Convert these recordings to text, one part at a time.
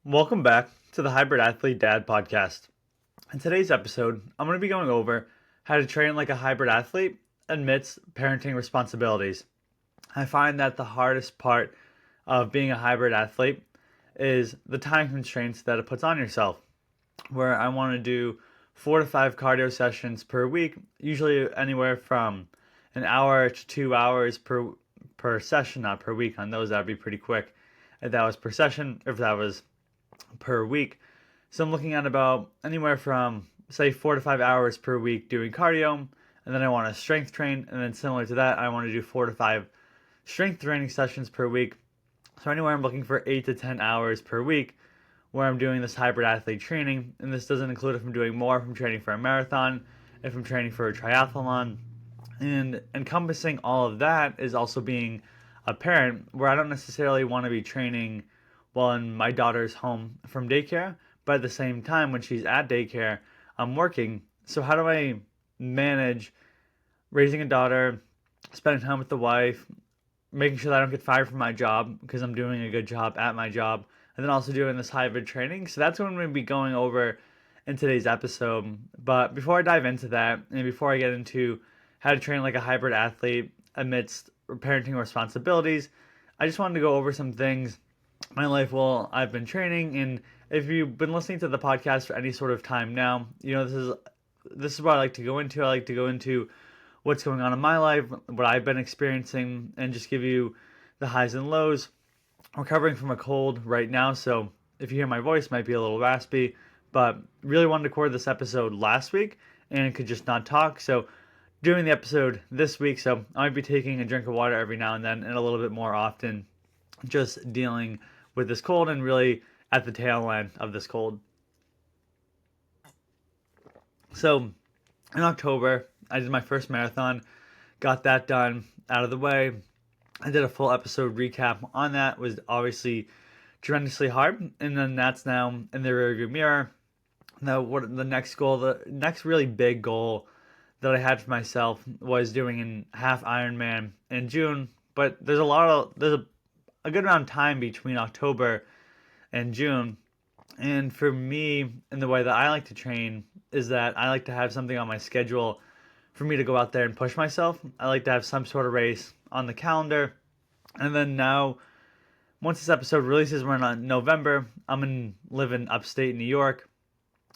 Welcome back to the Hybrid Athlete Dad podcast. In today's episode, I'm going to be going over how to train like a hybrid athlete amidst parenting responsibilities. I find that the hardest part of being a hybrid athlete is the time constraints that it puts on yourself, where I want to do 4 to 5 cardio sessions per week, usually anywhere from an hour to 2 hours per session, not per week. On those, that'd be pretty quick. If that was per session, if that was per week. So I'm looking at about anywhere from say 4 to 5 hours per week doing cardio, and then I want to strength train, and then similar to that, I want to do 4 to 5 strength training sessions per week. So anywhere I'm looking for 8 to 10 hours per week where I'm doing this hybrid athlete training, and this doesn't include if I'm doing more, if I'm training for a marathon, if I'm training for a triathlon, and encompassing all of that is also being a parent where I don't necessarily want to be training when my daughter's home from daycare, but at the same time, when she's at daycare, I'm working. So, how do I manage raising a daughter, spending time with the wife, making sure that I don't get fired from my job because I'm doing a good job at my job, and then also doing this hybrid training? So, that's what I'm going to be going over in today's episode. But before I dive into that, and before I get into how to train like a hybrid athlete amidst parenting responsibilities, I just wanted to go over some things my life while I've been training. And if you've been listening to the podcast for any sort of time now, you know this is what I like to go into. I like to go into what's going on in my life, what I've been experiencing, and just give you the highs and lows. I'm recovering from a cold right now, so if you hear my voice, it might be a little raspy, but really wanted to record this episode last week and could just not talk. So doing the episode this week, so I might be taking a drink of water every now and then and a little bit more often, just dealing with this cold and really at the tail end of this cold. So in October, I did my first marathon, got that done out of the way. I did a full episode recap on that. It was obviously tremendously hard, and then that's now in the rearview mirror. Now, what the next goal, the next really big goal that I had for myself was doing an half Ironman in June. But there's a good amount of time between October and June. And for me, in the way that I like to train, is that I like to have something on my schedule for me to go out there and push myself. I like to have some sort of race on the calendar. And then now, once this episode releases, we're in November. Live in upstate New York.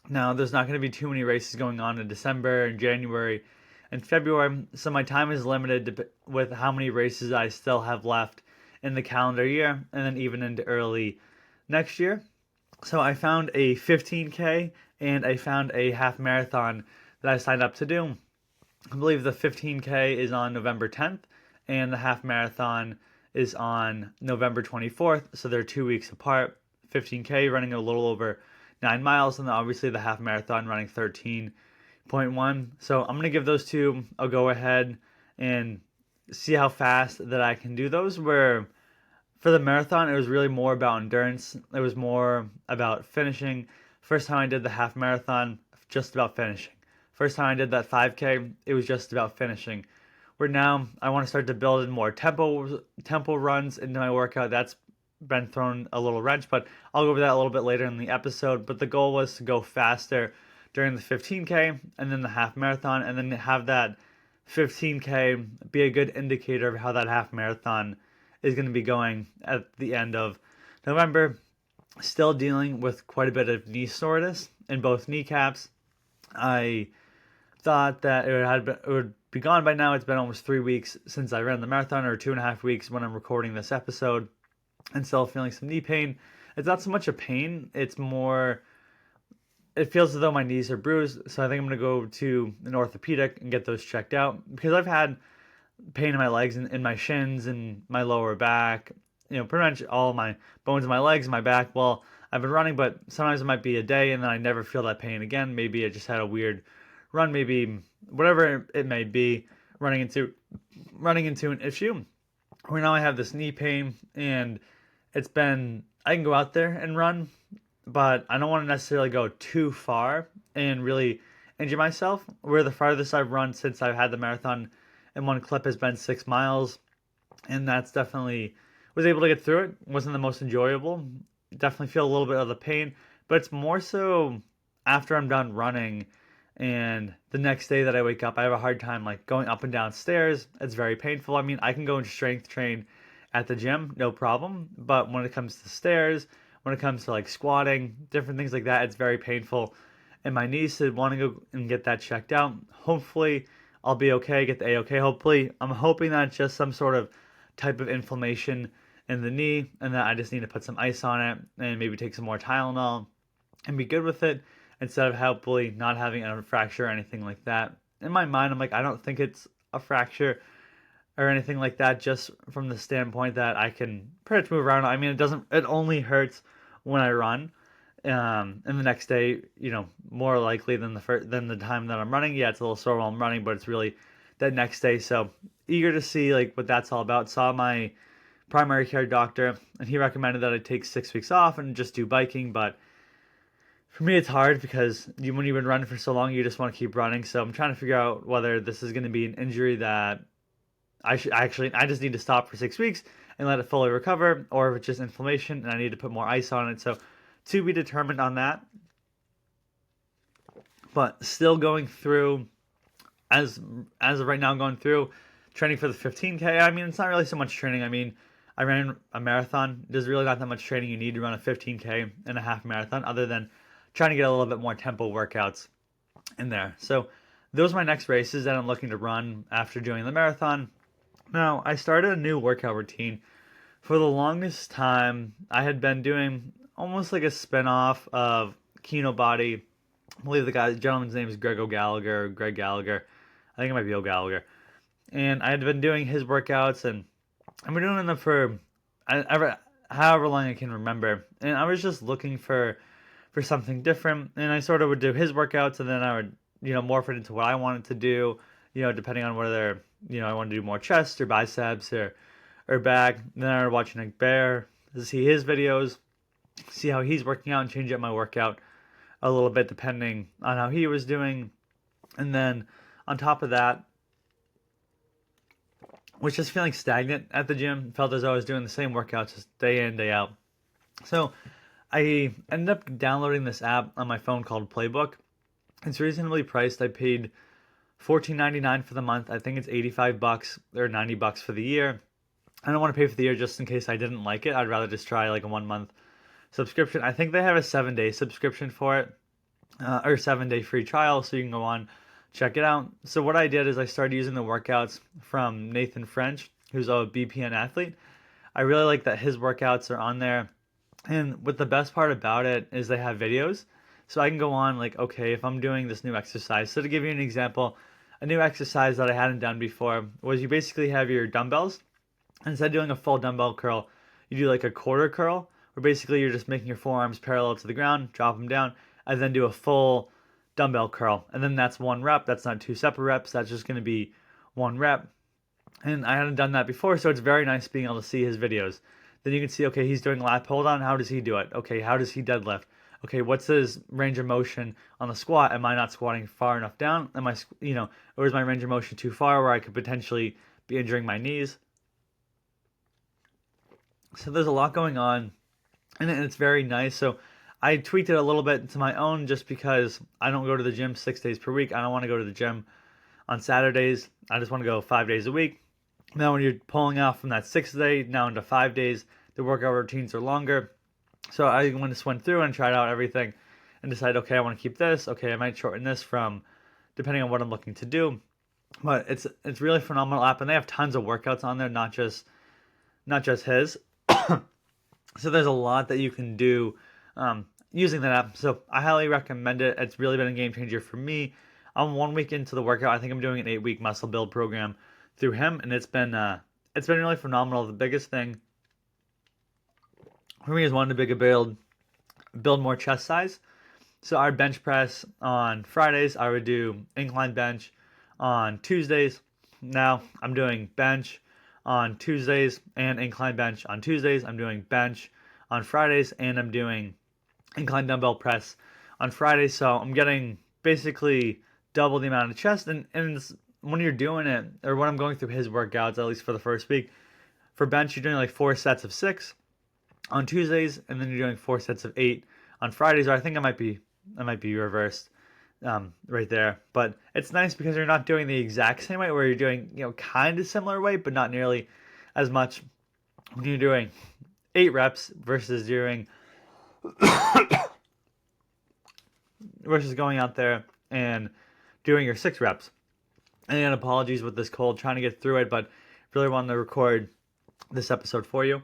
Now, there's not going to be too many races going on in December and January and February, so my time is limited with how many races I still have left in the calendar year, and then even into early next year. So I found a 15K and I found a half marathon that I signed up to do. I believe the 15K is on November 10th and the half marathon is on November 24th. So they're 2 weeks apart. 15K running a little over 9 miles, and then obviously the half marathon running 13.1. So I'm going to give those two a go ahead and see how fast that I can do those. Where for the marathon, it was really more about endurance. It was more about finishing. First time I did the half marathon, just about finishing. First time I did that 5K, it was just about finishing. Where now I want to start to build in more tempo runs into my workout. That's been thrown a little wrench, but I'll go over that a little bit later in the episode. But the goal was to go faster during the 15K and then the half marathon, and then have that 15K be a good indicator of how that half marathon is going to be going at the end of November. Still dealing with quite a bit of knee soreness in both kneecaps. I thought that it would be gone by now. It's been almost 3 weeks since I ran the marathon, or 2.5 weeks when I'm recording this episode, and still feeling some knee pain. It's not so much a pain, it's more, it feels as though my knees are bruised. So I think I'm going to go to an orthopedic and get those checked out, because I've had pain in my legs and in my shins and my lower back, pretty much all of my bones in my legs and my back. Well, I've been running, but sometimes it might be a day and then I never feel that pain again. Maybe I just had a weird run, maybe whatever it may be, running into an issue. Where now I have this knee pain, and I can go out there and run, but I don't want to necessarily go too far and really injure myself. Where the farthest I've run since I've had the marathon in one clip has been 6 miles, and that's definitely was able to get through it. Wasn't the most enjoyable. definitely feel a little bit of the pain, but it's more so after I'm done running and the next day that I wake up, I have a hard time like going up and down stairs. It's very painful. I mean, I can go and strength train at the gym, no problem. But when it comes to stairs, when it comes to like squatting, different things like that, it's very painful. And my knees should want to go and get that checked out. Hopefully, I'll be okay, get the A-OK. Hopefully, I'm hoping that it's just some sort of type of inflammation in the knee and that I just need to put some ice on it and maybe take some more Tylenol and be good with it instead of hopefully not having a fracture or anything like that. In my mind, I'm like, I don't think it's a fracture or anything like that, just from the standpoint that I can pretty much move around. I mean, it only hurts when I run. And the next day, more likely than than the time that I'm running. Yeah, it's a little sore while I'm running, but it's really that next day. So eager to see like what that's all about. Saw my primary care doctor, and he recommended that I take 6 weeks off and just do biking. But for me, it's hard because when you've been running for so long, you just want to keep running. So I'm trying to figure out whether this is going to be an injury that I just need to stop for 6 weeks and let it fully recover, or if it's just inflammation and I need to put more ice on it. So to be determined on that. But still going through, as of right now, I'm going through training for the 15K. I mean, it's not really so much training. I mean, I ran a marathon. There's really not that much training you need to run a 15K and a half marathon, other than trying to get a little bit more tempo workouts in there. So those are my next races that I'm looking to run after doing the marathon. Now, I started a new workout routine. For the longest time, I had been doing almost like a spin-off of Kino Body. I believe the gentleman's name is Greg Gallagher. I think it might be O'Gallagher. And I had been doing his workouts, and I've been doing them for however long I can remember. And I was just looking for something different. And I sort of would do his workouts, and then I would, morph it into what I wanted to do, depending on whether, I wanted to do more chest or biceps or back. And then I would watch Nick Bear to see his videos, see how he's working out, and change up my workout a little bit depending on how he was doing. And then on top of that, was just feeling stagnant at the gym. Felt as though I was doing the same workouts just day in, day out. So I ended up downloading this app on my phone called Playbook. It's reasonably priced. I paid $14.99 for the month. I think it's $85 or $90 for the year. I don't want to pay for the year just in case I didn't like it. I'd rather just try like a 1 month subscription. I think they have a 7-day subscription for it, or 7-day free trial, so you can go on, check it out. So what I did is I started using the workouts from Nathan French, who's a BPN athlete. I really like that his workouts are on there. And what the best part about it is they have videos. So I can go on like, okay, if I'm doing this new exercise. So to give you an example, a new exercise that I hadn't done before was you basically have your dumbbells. Instead of doing a full dumbbell curl, you do like a quarter curl, where basically you're just making your forearms parallel to the ground, drop them down, and then do a full dumbbell curl. And then that's 1 rep. That's not 2 separate reps. That's just going to be 1 rep. And I hadn't done that before, so it's very nice being able to see his videos. Then you can see, okay, he's doing lat pull down. How does he do it? Okay, how does he deadlift? Okay, what's his range of motion on the squat? Am I not squatting far enough down? Am I, or is my range of motion too far where I could potentially be injuring my knees? So there's a lot going on, and it's very nice. So I tweaked it a little bit to my own just because I don't go to the gym 6 days per week. I don't want to go to the gym on Saturdays. I just want to go 5 days a week. Now when you're pulling off from that 6th day now into 5 days, the workout routines are longer. So I just went through and tried out everything and decided, okay, I want to keep this. Okay, I might shorten this from depending on what I'm looking to do. But it's really a phenomenal app, and they have tons of workouts on there, not just his. So there's a lot that you can do using that app. So I highly recommend it. It's really been a game changer for me. I'm 1 week into the workout. I think I'm doing an 8-week muscle build program through him, and it's been really phenomenal. The biggest thing for me is wanting to build more chest size. So I would bench press on Fridays. I would do incline bench on Tuesdays. Now I'm doing bench on Tuesdays and incline bench on Tuesdays. I'm doing bench on Fridays, and I'm doing incline dumbbell press on Fridays. So I'm getting basically double the amount of chest. And when you're doing it, or when I'm going through his workouts, at least for the first week, for bench, you're doing like 4 sets of 6. on Tuesdays, and then you're doing 4 sets of 8 on Fridays. Or I think I might be reversed right there. But it's nice because you're not doing the exact same weight, where you're doing kind of similar weight, but not nearly as much. When you're doing 8 reps versus going out there and doing your 6 reps. And again, apologies with this cold, trying to get through it, but really wanted to record this episode for you.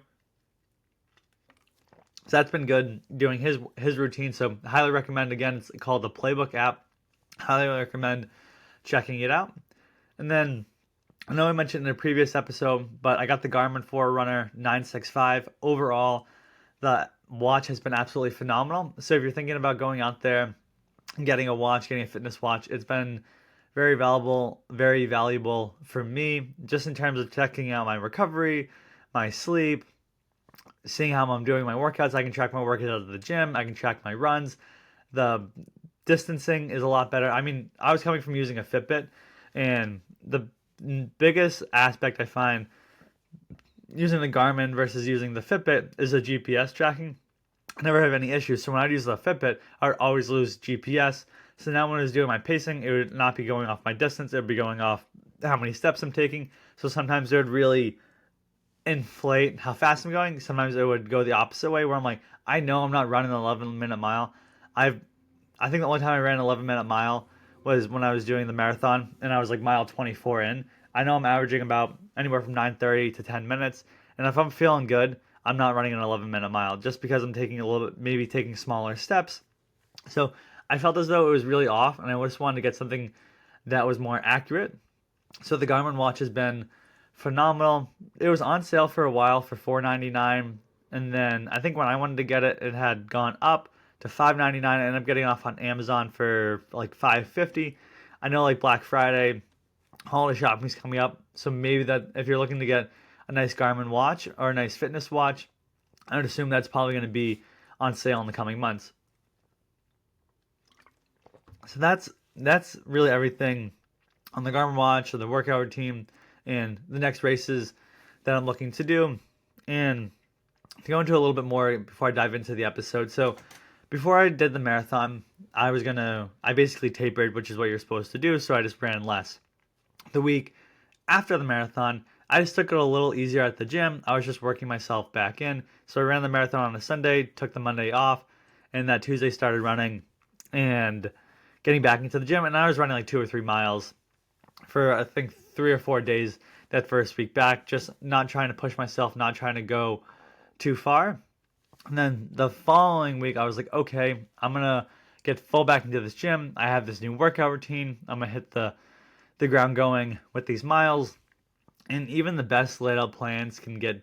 So that's been good, doing his routine. So highly recommend. Again, it's called the Playbook app. Highly recommend checking it out. And then I know I mentioned in a previous episode, but I got the Garmin Forerunner 965. Overall, the watch has been absolutely phenomenal. So if you're thinking about going out there and getting a fitness watch, it's been very valuable for me, just in terms of checking out my recovery, my sleep, seeing how I'm doing my workouts. I can track my workouts at the gym. I can track my runs. The distancing is a lot better. I mean, I was coming from using a Fitbit, and the biggest aspect I find using the Garmin versus using the Fitbit is the GPS tracking. I never have any issues. So when I'd use the Fitbit, I would always lose GPS. So now when I was doing my pacing, it would not be going off my distance. It would be going off how many steps I'm taking. So sometimes it would really inflate how fast I'm going. Sometimes it would go the opposite way, where I'm like, I know I'm not running an 11-minute mile. I think the only time I ran an 11-minute mile was when I was doing the marathon, and I was like mile 24 in. I know I'm averaging about anywhere from 9:30 to 10 minutes, and if I'm feeling good, I'm not running an 11-minute mile, just because I'm taking a little bit, maybe taking smaller steps. So I felt as though it was really off, and I just wanted to get something that was more accurate. So the Garmin watch has been phenomenal. It was on sale for a while for $4.99, and then I think when I wanted to get it, it had gone up to $5.99. I ended up getting off on Amazon for like $5.50. I know like Black Friday, holiday shopping is coming up, so maybe that if you're looking to get a nice Garmin watch or a nice fitness watch, I would assume that's probably going to be on sale in the coming months. So that's really everything on the Garmin watch, or the workout routine, and the next races that I'm looking to do. And to go into a little bit more before I dive into the episode. So before I did the marathon, I basically tapered, which is what you're supposed to do. So I just ran less. The week after the marathon, I just took it a little easier at the gym. I was just working myself back in. So I ran the marathon on a Sunday, took the Monday off, and that Tuesday started running and getting back into the gym. And I was running like 2 or 3 miles for I think 3 or 4 days that first week back, just not trying to push myself, not trying to go too far. And then the following week, I was like, okay, I'm going to get full back into this gym. I have this new workout routine. I'm going to hit the ground going with these miles. And even the best laid out plans can get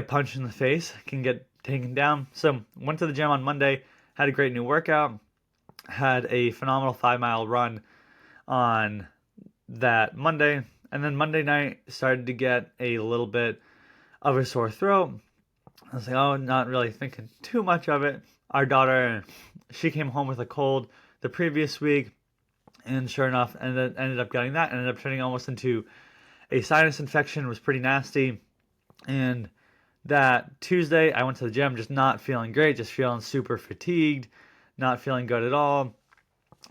punched in the face, can get taken down. So went to the gym on Monday, had a great new workout, had a phenomenal 5-mile run on that Monday. And then Monday night started to get a little bit of a sore throat. I was like, oh, not really thinking too much of it. Our daughter, she came home with a cold the previous week, and sure enough, ended up getting that. Ended up turning almost into a sinus infection. It was pretty nasty. And that Tuesday, I went to the gym just not feeling great, just feeling super fatigued, not feeling good at all.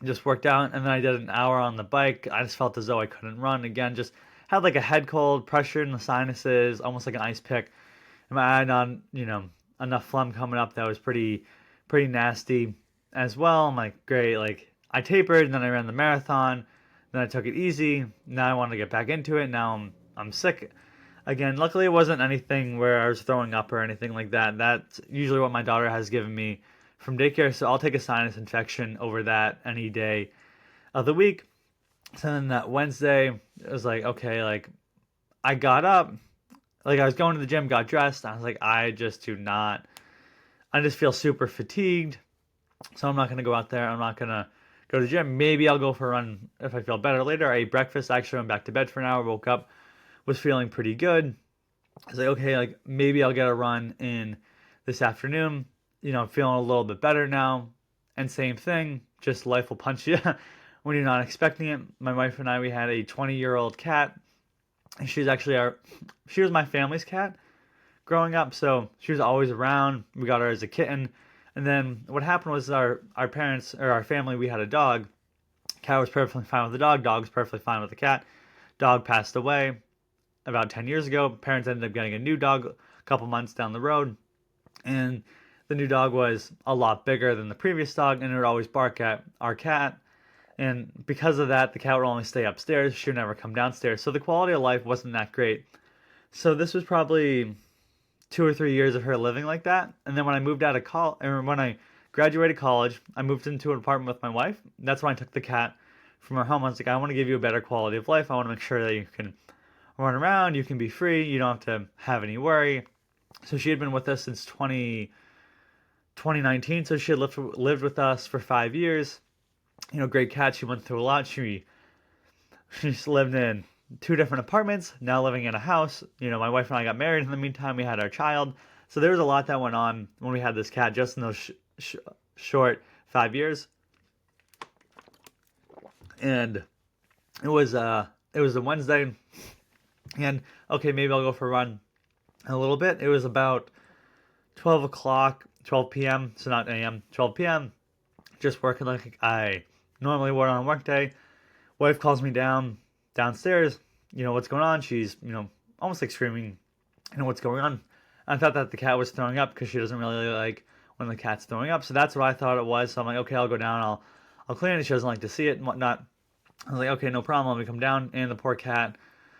Just worked out, and then I did an hour on the bike. I just felt as though I couldn't run again. Just had like a head cold, pressure in the sinuses, almost like an ice pick. And I had on, enough phlegm coming up that was pretty nasty as well. I'm like, great. Like I tapered, and then I ran the marathon. Then I took it easy. Now I want to get back into it. Now I'm sick again. Luckily, it wasn't anything where I was throwing up or anything like that. That's usually what my daughter has given me from daycare, so I'll take a sinus infection over that any day of the week. So then that Wednesday, it was like, okay, like I got up, like I was going to the gym, got dressed, and I was like, I just feel super fatigued, so I'm not going to go out there. I'm not going to go to the gym. Maybe I'll go for a run if I feel better later. I ate breakfast. I actually went back to bed for an hour, woke up, was feeling pretty good. I was like, okay, like maybe I'll get a run in this afternoon. Feeling a little bit better now. And same thing, just life will punch you when you're not expecting it. My wife and I, we had a 20-year-old cat. And she was my family's cat. growing up, so she was always around. We got her as a kitten. And then what happened was our parents, or our family, we had a dog. Cat was perfectly fine with the dog. Dog was perfectly fine with the cat. Dog passed away about 10 years ago. Parents ended up getting a new dog a couple months down the road. And the new dog was a lot bigger than the previous dog, and it would always bark at our cat. And because of that, the cat would only stay upstairs. She would never come downstairs. So the quality of life wasn't that great. So this was probably 2 or 3 years of her living like that. And then when I moved out of college, or when I graduated college, I moved into an apartment with my wife. That's when I took the cat from her home. I was like, I want to give you a better quality of life. I want to make sure that you can run around, you can be free, you don't have to have any worry. So she had been with us since 2019. So she had lived with us for 5 years. Great cat. She went through a lot. She's lived in 2 different apartments, now living in a house. My wife and I got married. In the meantime, we had our child. So there was a lot that went on when we had this cat just in those short 5 years. And it was a Wednesday, and okay, maybe I'll go for a run in a little bit. It was about 12 o'clock, 12 p.m., so not a.m., 12 p.m., just working like I normally would on a work day. Wife calls me downstairs, what's going on? She's, almost like screaming, what's going on? I thought that the cat was throwing up because she doesn't really like when the cat's throwing up. So that's what I thought it was. So I'm like, okay, I'll go down, I'll clean it. She doesn't like to see it and whatnot. I was like, okay, no problem. Let me come down. And the poor cat,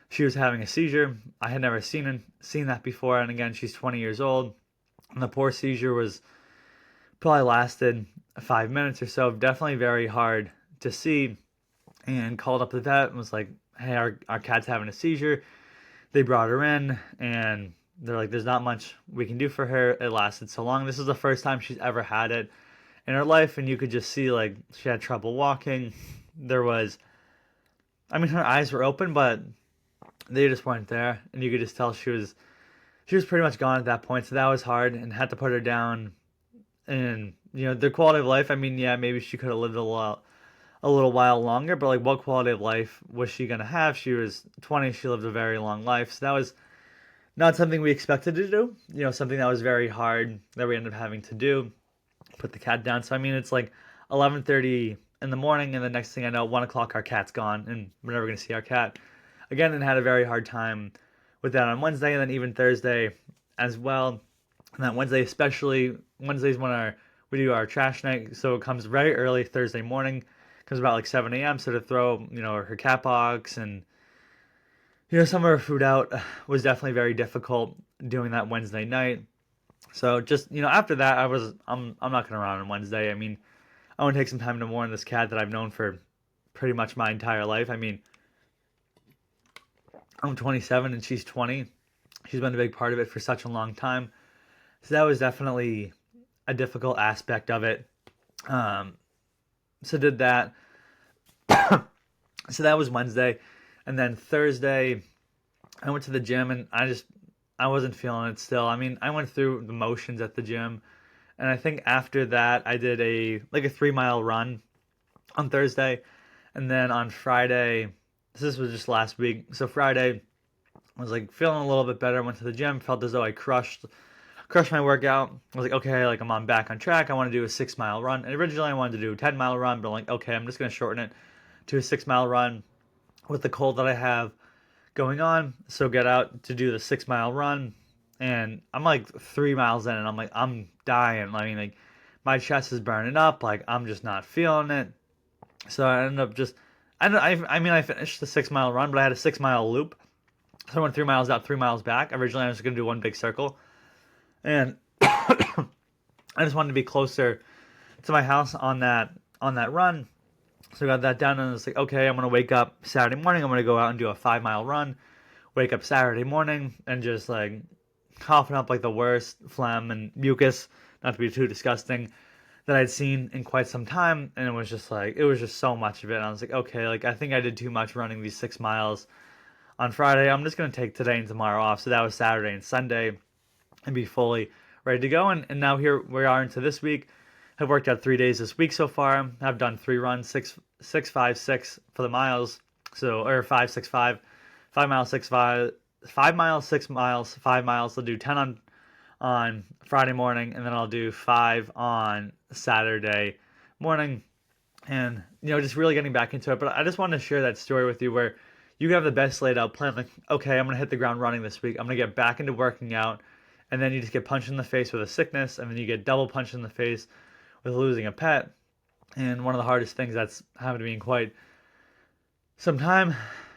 she was having a seizure. I had never seen that before. And again, she's 20 years old. And the poor seizure was probably lasted 5 minutes or so. Definitely very hard to see. And called up the vet and was like, hey, our cat's having a seizure. They brought her in, and they're like, there's not much we can do for her. It lasted so long. This is the first time she's ever had it in her life, and you could just see, like, she had trouble walking. Her eyes were open, but they just weren't there, and you could just tell she was pretty much gone at that point. So that was hard, and had to put her down. And the quality of life, yeah, maybe she could have lived a little while longer, but like, what quality of life was she gonna have? She was 20. She lived a very long life, so that was not something we expected to do. Something that was very hard that we ended up having to do. Put the cat down. So it's like 11:30 in the morning, and the next thing I know, 1 o'clock, our cat's gone, and we're never gonna see our cat again. And had a very hard time with that on Wednesday, and then even Thursday as well. And that Wednesday, especially Wednesdays when we do our trash night, so it comes very early Thursday morning. Comes about like 7 a.m. So to throw, her cat box and, some of her food out was definitely very difficult doing that Wednesday night. So just, after that, I'm not going to run on Wednesday. I want to take some time to mourn this cat that I've known for pretty much my entire life. I'm 27 and she's 20. She's been a big part of it for such a long time. So that was definitely a difficult aspect of it. So did that. So that was Wednesday. And then Thursday, I went to the gym, and I wasn't feeling it still. I went through the motions at the gym. And I think after that, I did a 3-mile run on Thursday. And then on Friday, this was just last week. So Friday, I was like feeling a little bit better. I went to the gym, felt as though I crushed my workout. I was like, okay, I'm back on track. I want to do a 6-mile run. And originally I wanted to do a 10-mile run, but I'm like, okay, I'm just going to shorten it to a 6-mile run with the cold that I have going on. So get out to do the 6-mile run. And I'm like 3 miles in, and I'm like, I'm dying. My chest is burning up. I'm just not feeling it. So I ended up I finished the 6-mile run, but I had a 6-mile loop. So I went 3 miles out, 3 miles back. Originally I was going to do one big circle. And I just wanted to be closer to my house on that run. So I got that done, and I was like, okay, I'm going to wake up Saturday morning. I'm going to go out and do a 5-mile run. Wake up Saturday morning and just coughing up the worst phlegm and mucus, not to be too disgusting, that I'd seen in quite some time. And it was just so much of it. And I was like, okay, I think I did too much running these 6 miles on Friday. I'm just going to take today and tomorrow off. So that was Saturday and Sunday, and be fully ready to go. And now here we are into this week. I've worked out 3 days this week so far. I've done 3 runs, 6, 5, 6 for the miles. So, or 5, 6, 5, 5 miles, 6, 5, 5 miles, 6 miles, 5 miles. I'll do 10 on Friday morning, and then I'll do 5 on Saturday morning. And, just really getting back into it. But I just wanted to share that story with you where you have the best laid out plan. Like, okay, I'm going to hit the ground running this week. I'm going to get back into working out. And then you just get punched in the face with a sickness. And then you get double punched in the face with losing a pet. And one of the hardest things that's happened to me in quite some time,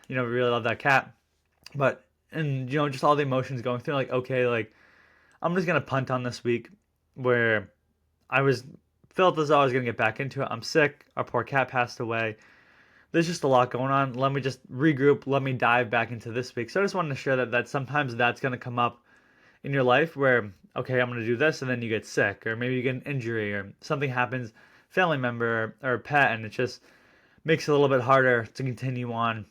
we really love that cat. But, and, just all the emotions going through, like, okay, like, I'm just going to punt on this week where felt as though I was going to get back into it. I'm sick. Our poor cat passed away. There's just a lot going on. Let me just regroup. Let me dive back into this week. So I just wanted to share that sometimes that's going to come up in your life where, okay, I'm going to do this, and then you get sick, or maybe you get an injury, or something happens, family member or pet, and it just makes it a little bit harder to continue on.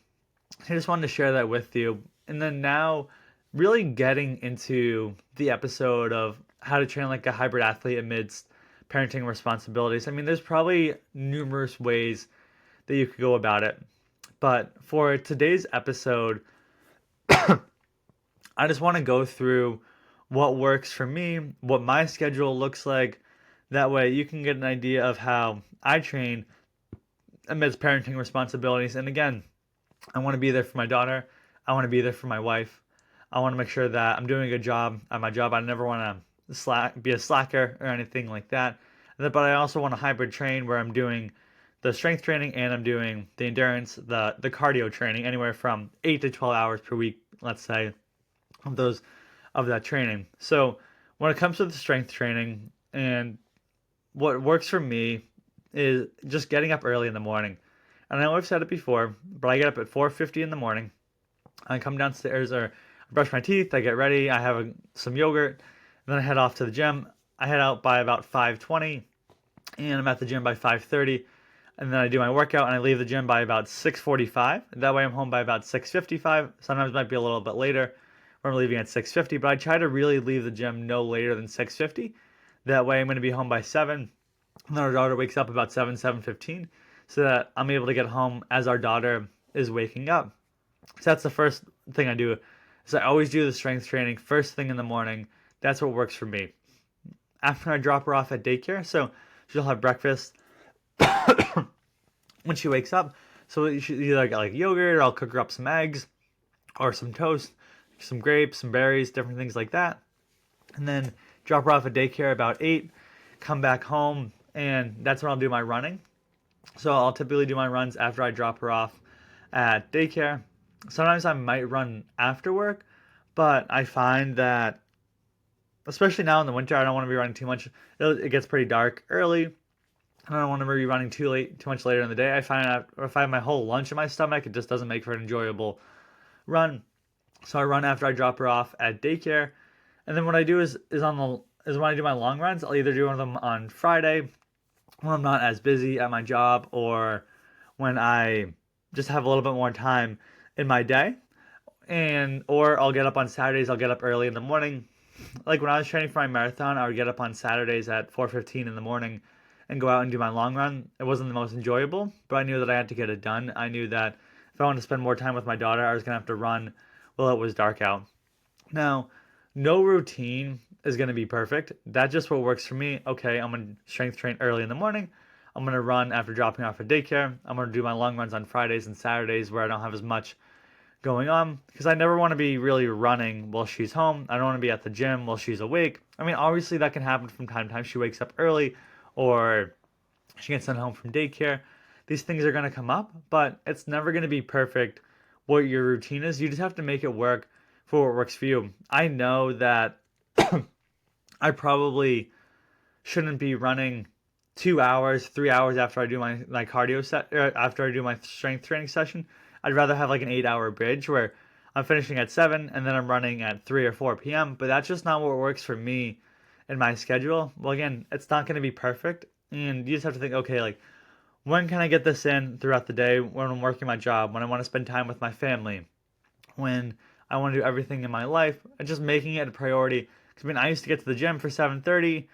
I just wanted to share that with you. And then now, really getting into the episode of how to train like a hybrid athlete amidst parenting responsibilities. I mean, there's probably numerous ways that you could go about it. But for today's episode, I just want to go through what works for me, what my schedule looks like. That way you can get an idea of how I train amidst parenting responsibilities. And again, I want to be there for my daughter. I want to be there for my wife. I want to make sure that I'm doing a good job at my job. I never want to be a slacker or anything like that. But I also want to hybrid train where I'm doing the strength training and I'm doing the endurance, the cardio training, anywhere from 8 to 12 hours per week, let's say, of that training. So when it comes to the strength training, and what works for me is just getting up early in the morning. And I know I've said it before, but I get up at 4:50 in the morning. I come downstairs or brush my teeth, I get ready, I have some yogurt, and then I head off to the gym. I head out by about 5:20, and I'm at the gym by 5:30. And then I do my workout, and I leave the gym by about 6:45. That way I'm home by about 6:55. Sometimes it might be a little bit later where I'm leaving at 6:50, but I try to really leave the gym no later than 6:50. That way I'm going to be home by 7. And then our daughter wakes up about 7:15, so that I'm able to get home as our daughter is waking up. So that's the first thing I do. So I always do the strength training first thing in the morning. That's what works for me. After I drop her off at daycare, so she'll have breakfast when she wakes up. So she either get like yogurt, or I'll cook her up some eggs or some toast, some grapes, some berries, different things like that. And then drop her off at daycare about 8, come back home, and that's when I'll do my running. So I'll typically do my runs after I drop her off at daycare. Sometimes I might run after work, but I find that, especially now in the winter, I don't want to be running too much. It gets pretty dark early. I don't want to be running too much later in the day. I find out if I have my whole lunch in my stomach, it just doesn't make for an enjoyable run. So I run after I drop her off at daycare. And then what I do is when I do my long runs, I'll either do one of them on Friday when I'm not as busy at my job, or when I just have a little bit more time in my day. Or I'll get up on Saturdays. I'll get up early in the morning. Like when I was training for my marathon, I would get up on Saturdays at 4:15 in the morning and go out and do my long run. It wasn't the most enjoyable, but I knew that I had to get it done. I knew that if I wanted to spend more time with my daughter, I was going to have to run while it was dark out. Now, no routine is going to be perfect. That's just what works for me. Okay, I'm going to strength train early in the morning. I'm going to run after dropping off at daycare. I'm going to do my long runs on Fridays and Saturdays where I don't have as much going on, because I never want to be really running while she's home. I don't want to be at the gym while she's awake. I mean, obviously that can happen from time to time. She wakes up early, or she gets sent home from daycare. These things are going to come up, but it's never going to be perfect what your routine is. You just have to make it work for what works for you. I know that I probably shouldn't be running 2 hours, 3 hours after I do my cardio set, or after I do my strength training session. I'd rather have like an 8-hour bridge where I'm finishing at 7 and then I'm running at 3 or 4 p.m. But that's just not what works for me in my schedule. Well, again, it's not going to be perfect. And you just have to think, okay, like, when can I get this in throughout the day when I'm working my job, when I want to spend time with my family, when I want to do everything in my life, and just making it a priority. Because I mean, I used to get to the gym for 7:30,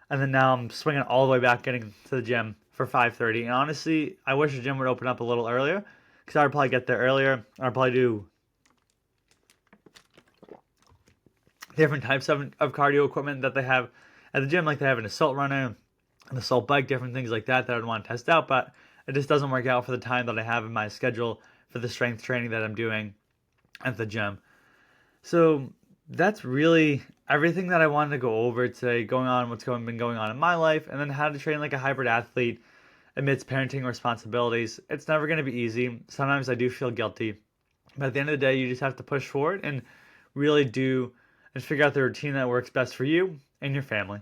and then now I'm swinging all the way back getting to the gym for 5:30. And honestly, I wish the gym would open up a little earlier, because I would probably get there earlier. I'd probably do different types of cardio equipment that they have at the gym. Like they have an assault runner, an assault bike, different things like that I'd want to test out, but it just doesn't work out for the time that I have in my schedule for the strength training that I'm doing at the gym. So that's really everything that I wanted to go over today, been going on in my life, and then how to train like a hybrid athlete amidst parenting responsibilities. It's never going to be easy. Sometimes I do feel guilty, but at the end of the day, you just have to push forward and really do and figure out the routine that works best for you and your family.